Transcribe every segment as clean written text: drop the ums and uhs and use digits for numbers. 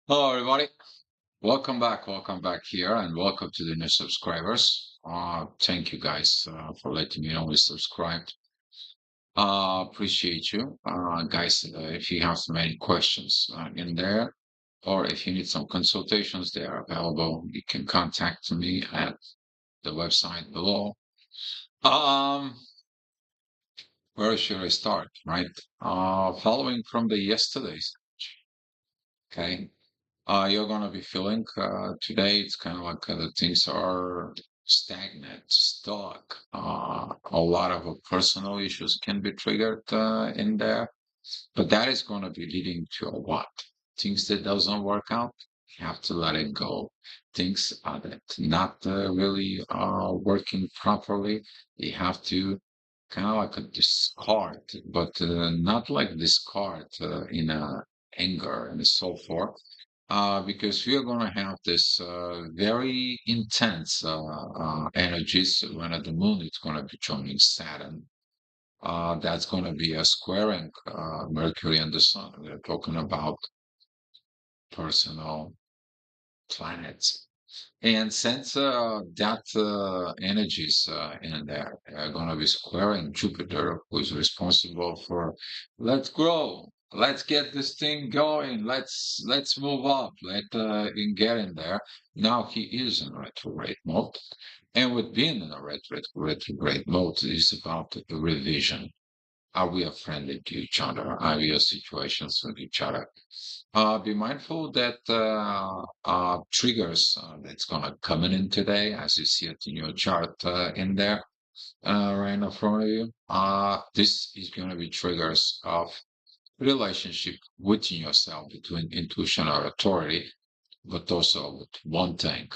Hello, everybody. Welcome back here, and welcome to the new subscribers. Thank you guys for letting me know you subscribed. Appreciate you, guys. If you have some any questions in there, or if you need some consultations, they are available. You can contact me at the website below. Um, where should I start? Right. Following from the yesterday's. Okay. You're gonna be feeling today. It's kind of like the things are stagnant, stuck. A lot of personal issues can be triggered in there, but that is going to be leading to a what? Things that doesn't work out. You have to let it go. Things that not really working properly. You have to kind of like a discard, but not like discard in a anger and so forth because we are going to have this very intense energies when the moon is going to be joining Saturn. That's going to be a squaring Mercury and the Sun. We're talking about personal planets. And since that energies in there are going to be squaring Jupiter, who's responsible for let's grow, let's get this thing going, let's move up, let in get in there. Now he is in retrograde mode, and with being in a retrograde mode is about the revision. Are we friendly to each other? Are we in situations with each other? Be mindful that triggers that's gonna come in today, as you see it in your chart in there, right in front of you. This is gonna be triggers of relationship within yourself between intuition or authority, but also with one thing.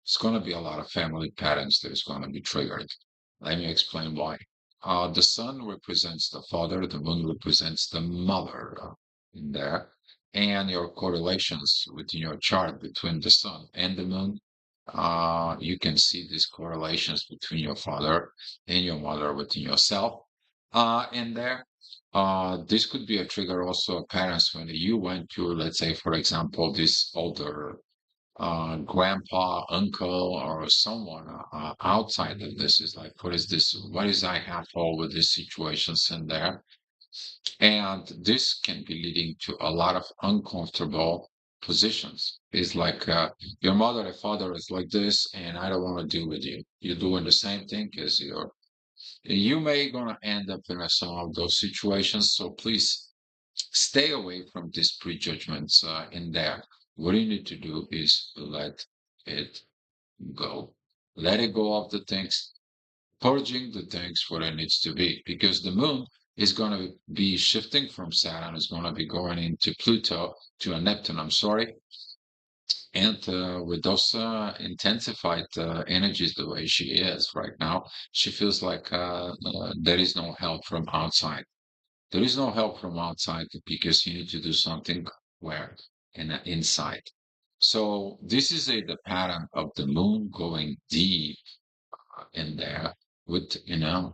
It's gonna be a lot of family patterns that is gonna be triggered. Let me explain why. The sun represents the father, the moon represents the mother in there, and your correlations within your chart between the sun and the moon. You can see these correlations between your father and your mother within yourself in there. This could be a trigger also of parents when you went to, let's say, for example, this older grandpa, uncle, or someone outside of this is like, what is this? What is I have all with these situations in there? And this can be leading to a lot of uncomfortable positions. It's like your mother and father is like this, and I don't want to deal with you. You're doing the same thing as you may gonna end up in some of those situations. So please stay away from these prejudgments in there. What you need to do is let it go. Let it go of the things, purging the things where it needs to be, because the moon is going to be shifting from Saturn, is going to be going into Pluto, to a Neptune, I'm sorry. And with those intensified energies the way she is right now, she feels like there is no help from outside. There is no help from outside because you need to do something where in inside. So this is the pattern of the moon going deep in there with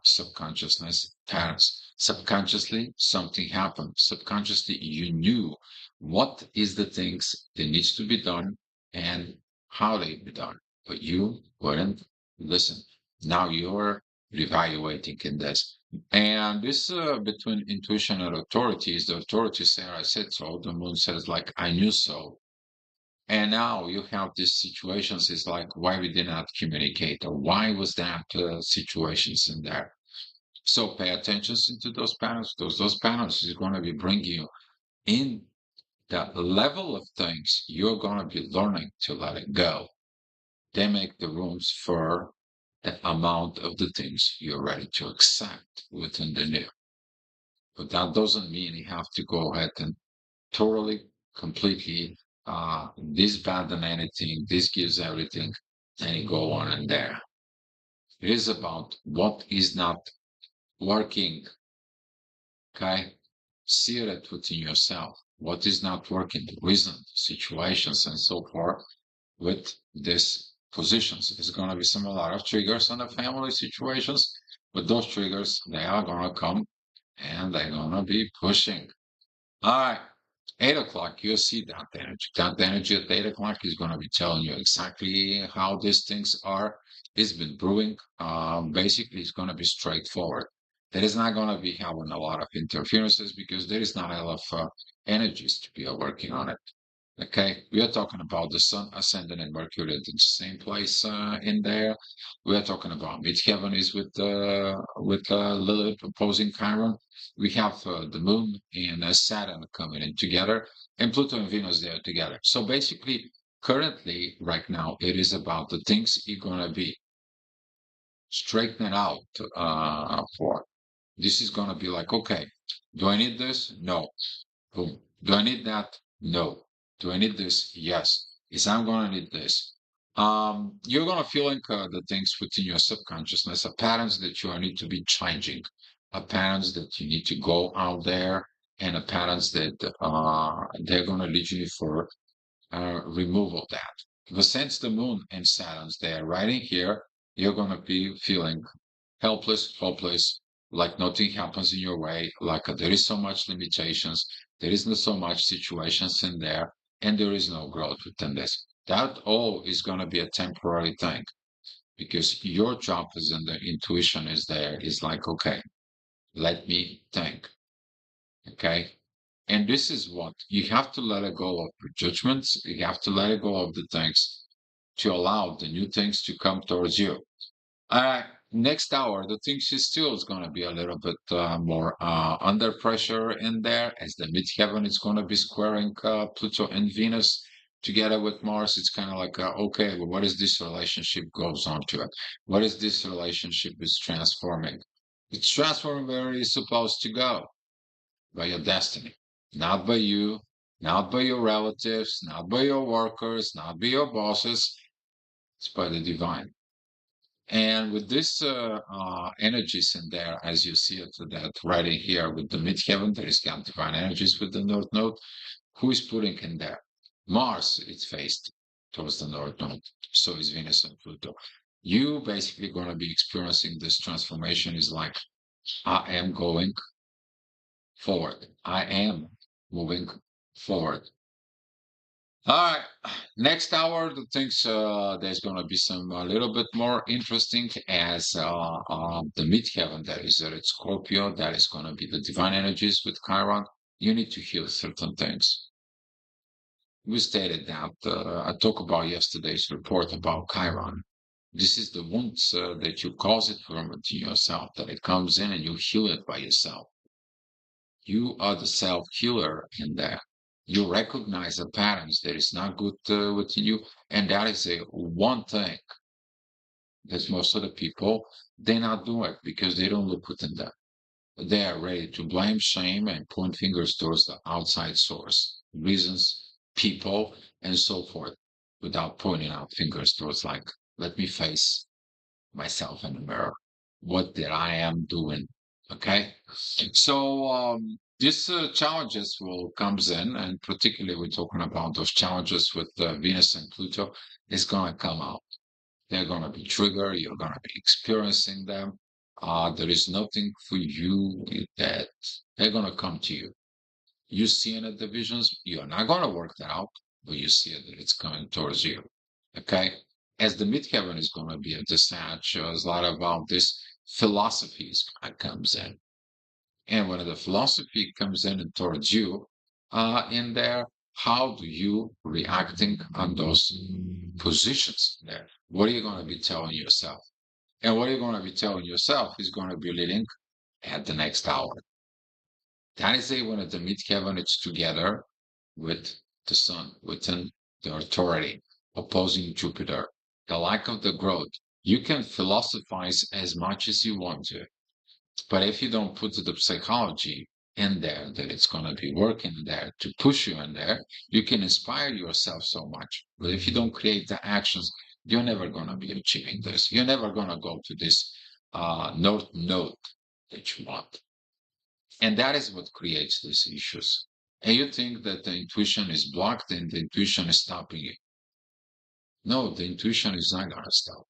subconsciousness patterns. Subconsciously, something happened. Subconsciously, you knew what is the things that needs to be done and how they be done, but you wouldn't listen. Now you're reevaluating in this. And this between intuition and authority is the authority saying, I said so. The moon says, like, I knew so. And now you have these situations. It's like, why we did not communicate, or why was that situations in there? So pay attention to those patterns. Those patterns is going to be bringing you in the level of things you're going to be learning to let it go. They make the rooms for the amount of the things you're ready to accept within the new. But that doesn't mean you have to go ahead and totally, completely disbandon anything. This gives everything, and you go on and there. It is about what is not working. Okay, see it within yourself. What is not working? The reason, situations, and so forth. With these positions, it's going to be some a lot of triggers on the family situations. But those triggers, they are going to come, and they're going to be pushing. All right. 8 o'clock, you'll see that energy. That energy at 8 o'clock is going to be telling you exactly how these things are. It's been brewing. Basically, it's going to be straightforward. There is not going to be having a lot of interferences because there is not a lot of energies to be working on it. Okay, we are talking about the Sun ascending and Mercury at the same place in there. We are talking about midheaven is with Lilith opposing Chiron. We have the Moon and Saturn coming in together, and Pluto and Venus there together. So basically, currently, right now, it is about the things you're gonna be straightening out for. This is gonna be like, okay, do I need this? No. Boom. Do I need that? No. Do I need this? Yes. Is I'm gonna need this. You're gonna feel like the things within your subconsciousness are patterns that you need to be changing, are patterns that you need to go out there, and are patterns that they're gonna lead you for removal of that. Because since the moon and Saturn's there, right in here, you're gonna be feeling helpless, hopeless, like nothing happens in your way, like there is so much limitations, there isn't so much situations in there, and there is no growth within this. That all is going to be a temporary thing because your job is in the intuition is there, is like, okay, let me think. Okay. And this is what you have to let go of the judgments. You have to let go of the things to allow the new things to come towards you. Next hour, the things is still is going to be a little bit more under pressure in there as the midheaven is going to be squaring Pluto and Venus together with Mars. It's kind of like, okay, well, what is this relationship goes on to it? What is this relationship is transforming? It's transforming where it is supposed to go by your destiny, not by you, not by your relatives, not by your workers, not by your bosses. It's by the divine. And with this energies in there, as you see it, that right in here with the midheaven, there is got divine energies with the north node. Who is putting in there? Mars is faced towards the north node. So is Venus and Pluto. You basically going to be experiencing this transformation is like, I am going forward. I am moving forward. All right, next hour, the things there's going to be some a little bit more interesting as the midheaven that is at Scorpio, that is going to be the divine energies with Chiron. You need to heal certain things. We stated that I talked about yesterday's report about Chiron. This is the wounds that you cause it from it to yourself, that it comes in and you heal it by yourself. You are the self healer in there. You recognize the patterns that is not good within you, and that is a one thing that most of the people they not do it because they don't look within them. They are ready to blame, shame, and point fingers towards the outside source, reasons, people, and so forth, without pointing out fingers towards like, let me face myself in the mirror. What did I am doing? Okay. So these challenges will comes in, and particularly we're talking about those challenges with Venus and Pluto is going to come out. They're going to be triggered. You're going to be experiencing them. There is nothing for you that they're going to come to you. You see in the divisions, you're not going to work that out, but you see it that it's coming towards you. Okay. As the midheaven is going to be a descent, shows a lot about this philosophies that comes in. And when the philosophy comes in and towards you, in there, how do you reacting on those positions there? What are you going to be telling yourself? And what you're going to be telling yourself is going to be leading at the next hour. That is a when the midheaven it's together with the sun, within the authority, opposing Jupiter, the lack of the growth. You can philosophize as much as you want to, but if you don't put the psychology in there, that it's going to be working there to push you in there, you can inspire yourself so much. But if you don't create the actions, you're never going to be achieving this. You're never going to go to this north node that you want. And that is what creates these issues. And you think that the intuition is blocked and the intuition is stopping you. No, the intuition is not going to stop.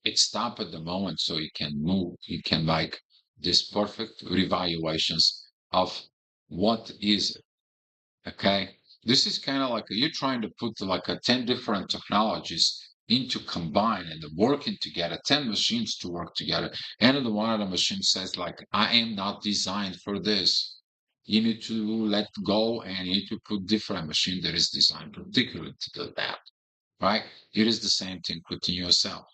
It stopped at the moment so you can move. You can like this perfect revaluations of what is it. Okay. This is kind of like you're trying to put like a 10 different technologies into combine and working together, 10 machines to work together. And the one of the machines says like, I am not designed for this. You need to let go and you need to put different machine that is designed particularly to do that, right? It is the same thing within yourself.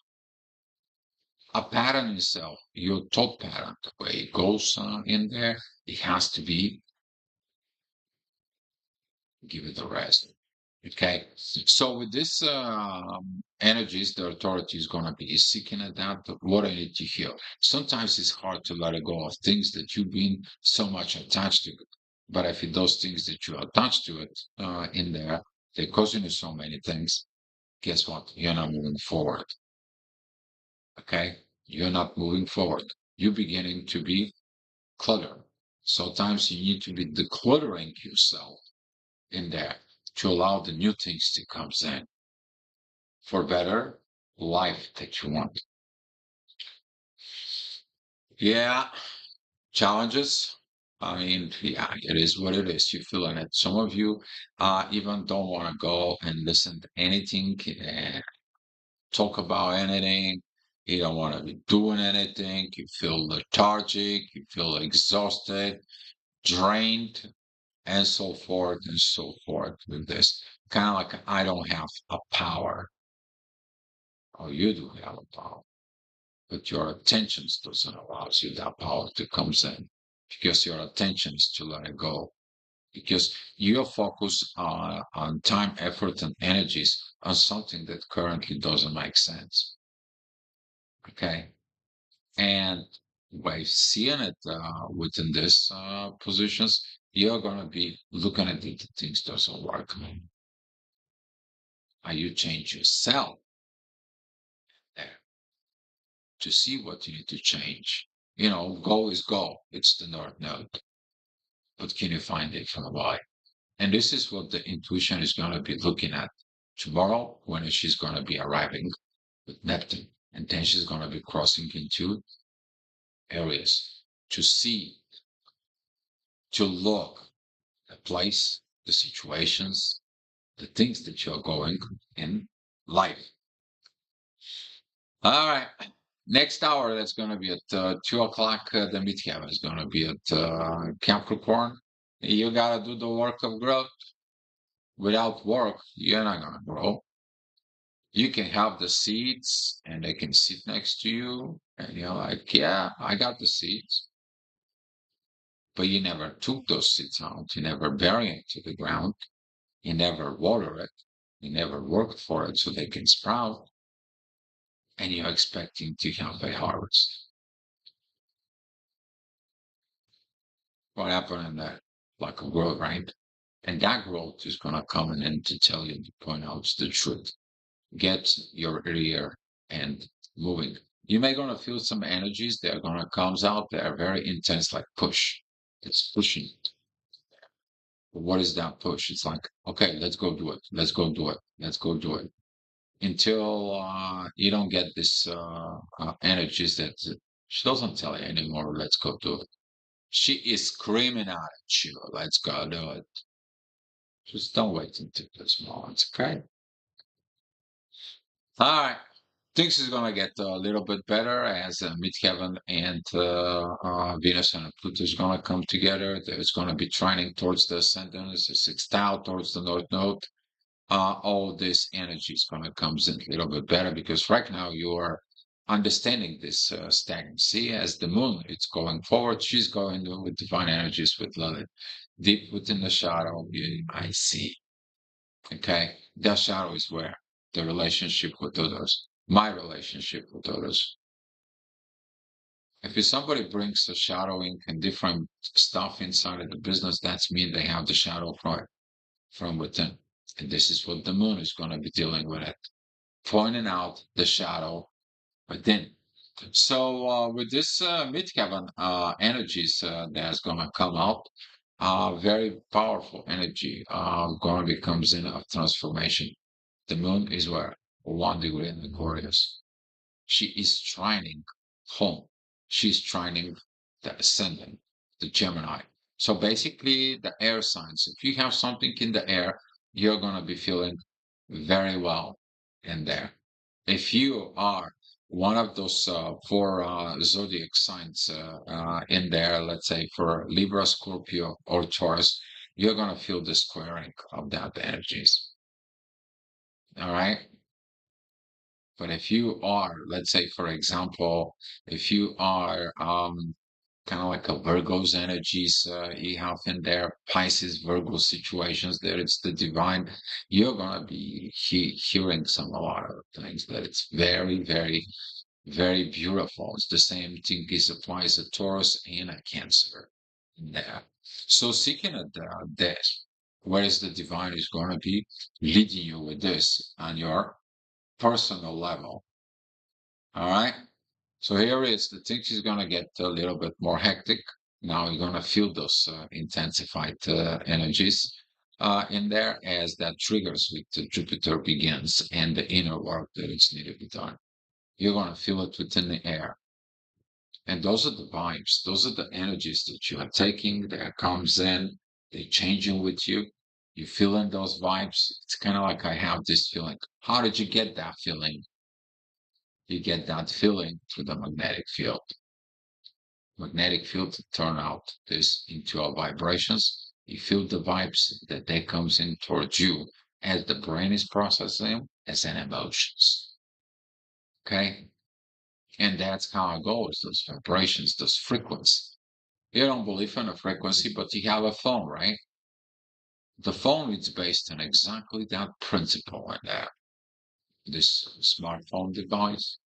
A pattern itself, your thought pattern, the way it goes in there, it has to be give it a rest. Okay. So with this energies, the authority is going to be seeking at that. What I need to heal. Sometimes it's hard to let go of things that you've been so much attached to. But if it those things that you attached to it in there, they're causing you so many things. Guess what? You're not moving forward. Okay. You're not moving forward. You're beginning to be cluttered. Sometimes you need to be decluttering yourself in there to allow the new things to come in for better life that you want. Yeah, challenges. I mean, yeah, it is what it is. You're feeling it. Some of you even don't want to go and listen to anything, talk about anything. You don't want to be doing anything. You feel lethargic. You feel exhausted, drained, and so forth and so forth with this. Kind of like I don't have a power. Oh, you do have a power, but your attentions doesn't allow you that power to comes in because your attention is to let it go. Because you're focused on time, effort, and energies on something that currently doesn't make sense. Okay. And by seeing it within this positions, you're going to be looking at it, things doesn't work. You change yourself there to see what you need to change. Go is go. It's the North Node. But can you find it from why? And this is what the intuition is going to be looking at tomorrow when she's going to be arriving with Neptune. And then she's going to be crossing into areas to see, to look the place, the situations, the things that you're going in life. All right. Next hour, that's going to be at 2 o'clock. The midheaven is going to be at Capricorn. You got to do the work of growth. Without work, you're not going to grow. You can have the seeds and they can sit next to you. And you're like, yeah, I got the seeds. But you never took those seeds out. You never bury it to the ground. You never water it. You never worked for it so they can sprout. And you're expecting to have a harvest. What happened in that? Like a growth, right? And that growth is going to come in to tell you, to point out the truth. Get your ear and moving. You may gonna feel some energies that are gonna comes out that are very intense, like push. It's pushing. What is that push? It's like, okay, let's go do it. Let's go do it. Let's go do it. Until you don't get this energies that she doesn't tell you anymore. Let's go do it. She is screaming out at you. Let's go do it. Just don't wait until this moment, okay? All right. Things is gonna get a little bit better as midheaven and Venus and Pluto is gonna come together. There's gonna be training towards the ascendant, it's a sextile towards the North Node. All this energy is gonna comes in a little bit better because right now you are understanding this stagnancy as the moon. It's going forward. She's going with divine energies with Lilith. Deep within the shadow, I see. Okay, that shadow is where the relationship with others, my relationship with others. If somebody brings the shadowing and different stuff inside of the business, that's mean they have the shadow from within. And this is what the moon is going to be dealing with it, pointing out the shadow within. So with this midheaven energies that's going to come out, very powerful energy going to be comes in of transformation. The moon is where 1 degree in Aquarius. She is trining home. She's trining the ascendant, the Gemini. So basically, the air signs, if you have something in the air, you're going to be feeling very well in there. If you are one of those four zodiac signs in there, let's say for Libra, Scorpio, or Taurus, you're going to feel the squaring of that energies. All right. But if you are, let's say, for example, if you are kind of like a Virgo's energies you have in there, Pisces, Virgo situations there, it's the divine, you're going to be hearing some a lot of things that it's very, very, very beautiful. It's the same thing is applies to Taurus and a Cancer in there. So seeking a this, where is the divine is going to be leading you with this on your personal level. All right. So here is the things is going to get a little bit more hectic. Now you're going to feel those intensified energies in there as that triggers with the Jupiter begins and the inner work that is needed to be done. You're going to feel it within the air. And those are the vibes. Those are the energies that you are taking that comes in. They changing with you. You feeling those vibes. It's kind of like I have this feeling. How did you get that feeling? You get that feeling through the magnetic field. Magnetic field turn out this into a vibrations. You feel the vibes that they comes in towards you as the brain is processing as an emotions. Okay. And that's how it goes, those vibrations, those frequencies. You don't believe in a frequency, but you have a phone, right? The phone is based on exactly that principle and that this smartphone device,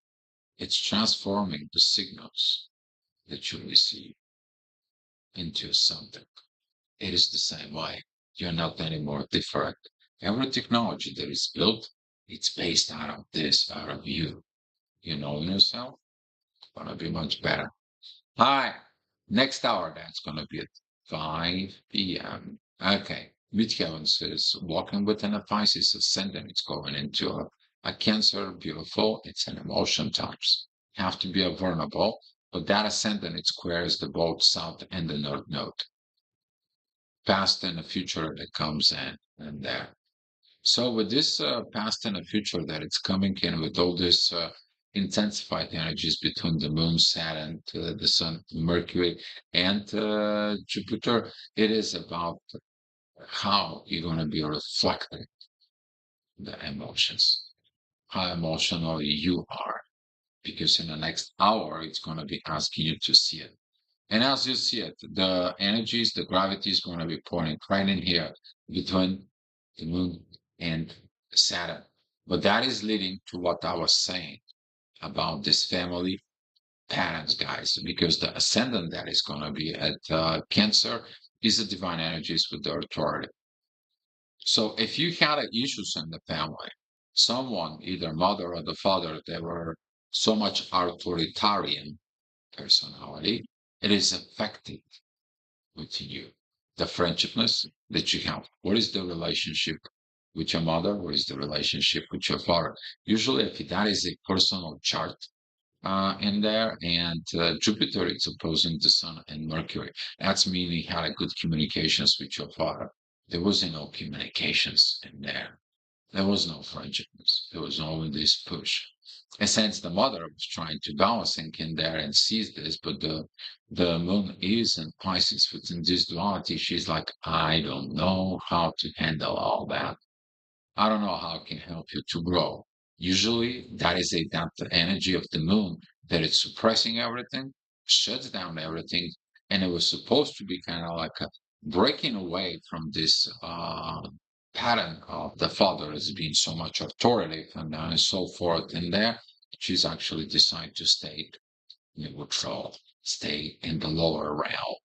it's transforming the signals that you receive into something. It is the same way. You're not any more different. Every technology that is built, it's based out of this, out of you. You know yourself, gonna be much better. All right. Next hour, that's gonna be at 5 p.m. Okay. Midheaven says, walking within a Pisces ascendant, it's going into a Cancer, beautiful. It's an emotion types. Have to be a vulnerable, but that ascendant, it squares the both south and the north node. Past and the future that comes in and there. So with this past and the future that it's coming in with all this intensified energies between the moon, Saturn, the sun, Mercury, and Jupiter, it is about how you're going to be reflecting the emotions, how emotional you are, because in the next hour, it's going to be asking you to see it. And as you see it, the energies, the gravity is going to be pointing right in here between the moon and Saturn. But that is leading to what I was saying about this family patterns, guys, because the ascendant that is going to be at Cancer is the divine energies with the authority. So if you had issues in the family, someone, either mother or the father, they were so much authoritarian personality, it is affecting within you. The friendshipness that you have. What is the relationship with your mother? What is the relationship with your father? Usually, if that is a personal chart in there, and Jupiter is opposing the Sun and Mercury, that's meaning you had a good communications with your father. There was no communications in there. There was no friendshipness. There was only this push. And since the mother was trying to balance and in there and sees this, but the moon is in Pisces within this duality, she's like, I don't know how to handle all that. I don't know how it can help you to grow. Usually that is that the energy of the moon that it's suppressing everything, shuts down everything, and it was supposed to be kind of like a breaking away from this pattern of the father as being so much authoritative and so forth. And there, she's actually decided to stay neutral, stay in the lower realm.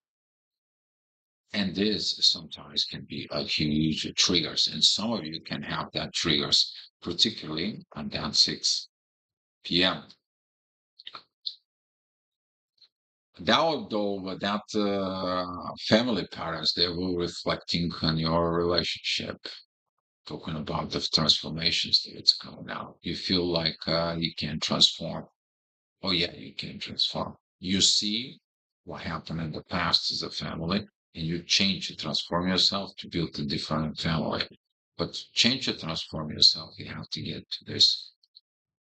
And this sometimes can be a huge triggers, and some of you can have that triggers, particularly on that 6 p.m. That though, that family patterns, they will reflecting on your relationship. Talking about the transformations that it's coming out. You feel like you can transform. Oh yeah, you can transform. You see what happened in the past as a family. and you change, you transform yourself to build a different family. But to change and transform yourself, you have to get to this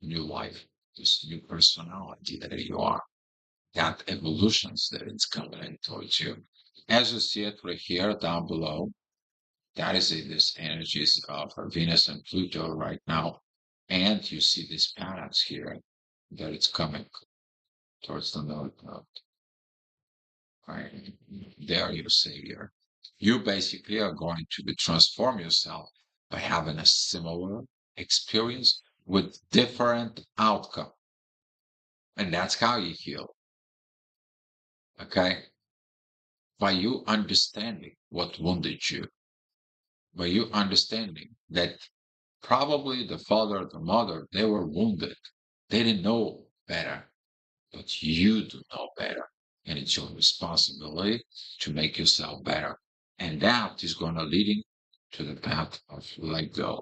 new life, this new personality that you are, that evolutions that it's coming in towards you. As you see it right here down below, that is this energies of Venus and Pluto right now. And you see these patterns here that it's coming towards the north node. Right? There you see here. You basically are going to be transform yourself by having a similar experience with different outcome. And that's how you heal. Okay? By you understanding what wounded you, by you understanding that probably the father, the mother, they were wounded. They didn't know better, but you do know better. And it's your responsibility to make yourself better. And that is going to leading to the path of let go.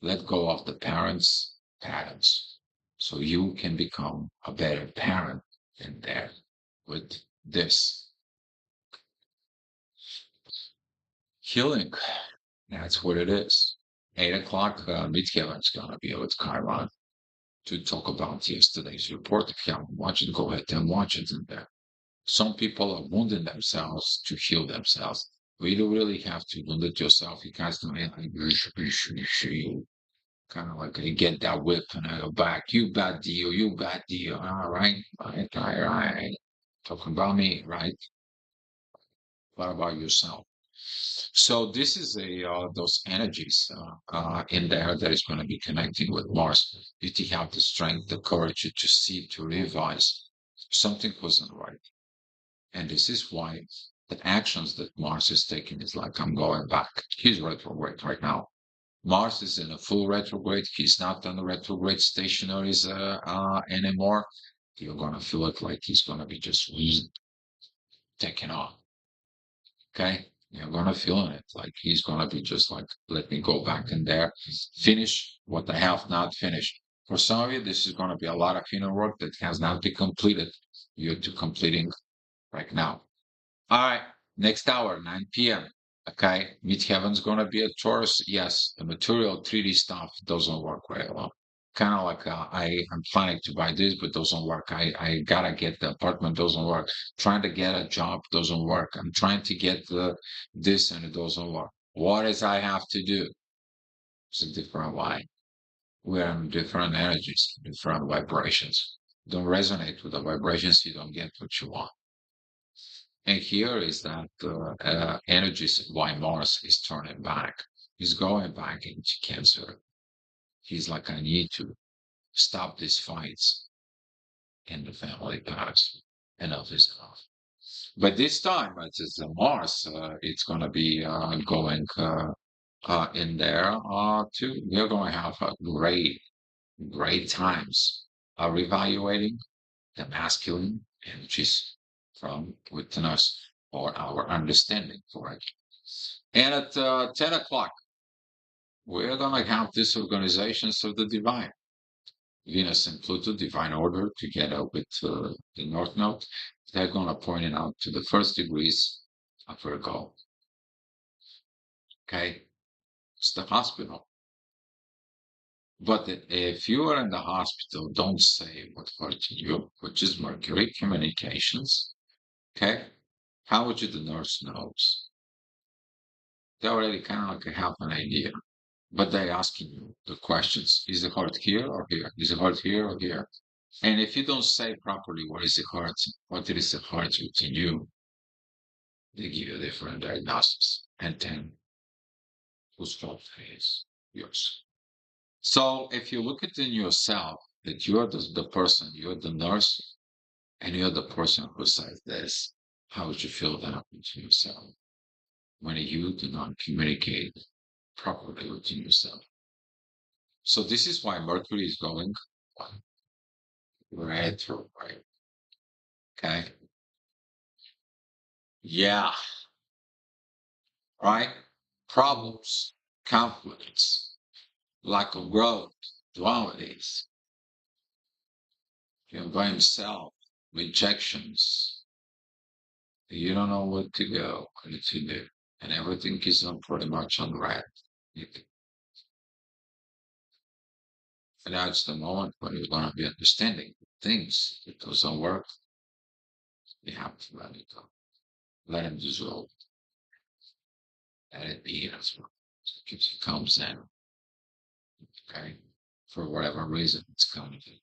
Let go of the parents' patterns. So you can become a better parent in there with this healing. That's what it is. 8 o'clock, Midheaven's going to be with Chiron to talk about yesterday's report. If you haven't watched it, go ahead and watch it in there. Some people are wounding themselves to heal themselves. We don't really have to wound it yourself. You guys don't like, kind of like you get that whip and I go back. You bad deal, you bad deal. All right, right. Talking about me, right? What about yourself? So this is a those energies in there that is going to be connecting with Mars. You to have the strength, the courage to see, to realize something wasn't right. And this is why the actions that Mars is taking is like, I'm going back. He's retrograde right now. Mars is in a full retrograde. He's not on the retrograde stationaries anymore. You're going to feel it like he's going to be just taking off. Okay. You're going to feel it like he's going to be just like, let me go back in there, finish what I have not finished. For some of you, this is going to be a lot of inner work that has not been completed. You're to completing right now. All right, next hour, 9 p.m. Okay, Midheaven's gonna be a Taurus. Yes, the material 3D stuff doesn't work very well. Kind of like I'm planning to buy this, but doesn't work. I gotta get the apartment, doesn't work. Trying to get a job doesn't work. I'm trying to get this and it doesn't work. What is I have to do? It's a different why. We're in different energies, different vibrations. Don't resonate with the vibrations, you don't get what you want. And here is that energies why Mars is turning back. He's going back into Cancer. He's like, I need to stop these fights in the family past. Enough is enough. But this time, it's Mars. It's going to be going in there too. We're going to have a great times reevaluating the masculine energies from within us or our understanding for it. And at 10 o'clock, we're going to have this organizations of the divine. Venus and Pluto, divine order, together with the North Node. They're going to point it out to the first degrees of Virgo. Okay? It's the hospital. But if you are in the hospital, don't say what hurting you, which is Mercury, communications. Okay? How would you the nurse knows? They already kind of like have an idea, but they're asking you the questions. Is the heart here or here? Is the heart here or here? And if you don't say properly what is the heart, what is the heart within you, they give you a different diagnosis. And then whose fault it is? Yours. So if you look at in yourself that you're the person, you're the nurse, and you're the person who says this, how would you feel that within yourself when you do not communicate properly within yourself? So this is why Mercury is going retrograde. Okay. Yeah. Right. Problems, conflicts, lack of growth, dualities, blame self, rejections, You don't know what to go, what to do, and everything is on pretty much on red. And that's the moment when you're going to be understanding things. It doesn't work. You have to let it go. Let it dissolve. Let it be as well. If it comes in, okay, for whatever reason it's coming in.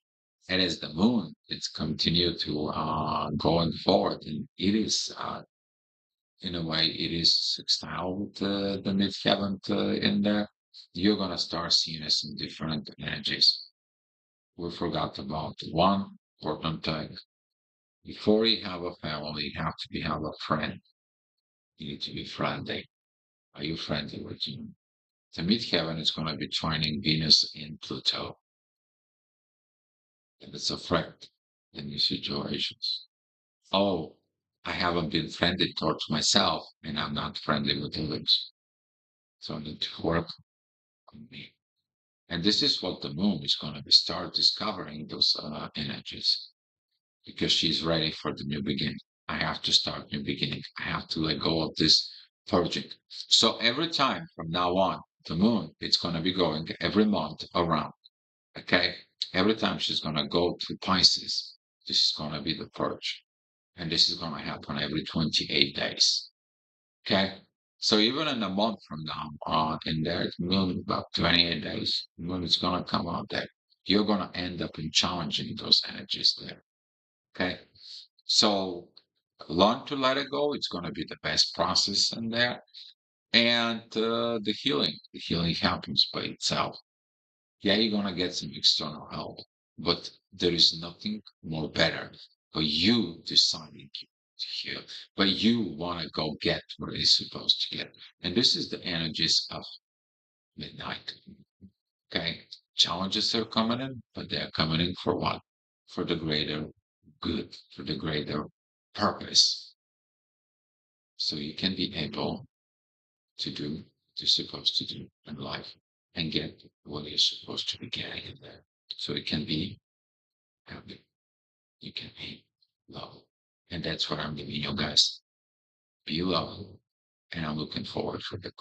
And as the moon, it's continued to going forward, and it is in a way it is sextile with the midheaven in there. You're gonna start seeing some different energies. We forgot about one important thing. Before you have a family, you have to have a friend. You need to be friendly. Are you friendly with you? The midheaven is going to be training Venus and Pluto, and it's a friend in these situations. Oh, I haven't been friendly towards myself, and I'm not friendly with others. So I need to work on me. And this is what the moon is going to be start discovering those energies because she's ready for the new beginning. I have to start new beginning. I have to let go of this purging. So every time from now on, the moon, it's going to be going every month around. Okay. Every time she's going to go to Pisces, this is going to be the purge. And this is going to happen every 28 days. Okay. So even in a month from now on, in there, moon about 28 days, moon is going to come out there. You're going to end up in challenging those energies there. Okay. So learn to let it go. It's going to be the best process in there. And the healing happens by itself. Yeah, you're going to get some external help, but there is nothing more better for you deciding to heal, but you want to go get what it's supposed to get. And this is the energies of midnight. Okay. Challenges are coming in, but they're coming in for what? For the greater good, for the greater purpose. So you can be able to do what you're supposed to do in life and get what you're supposed to be getting in there. So it can be happy. You can be love. And that's what I'm giving you guys. Be love. And I'm looking forward for the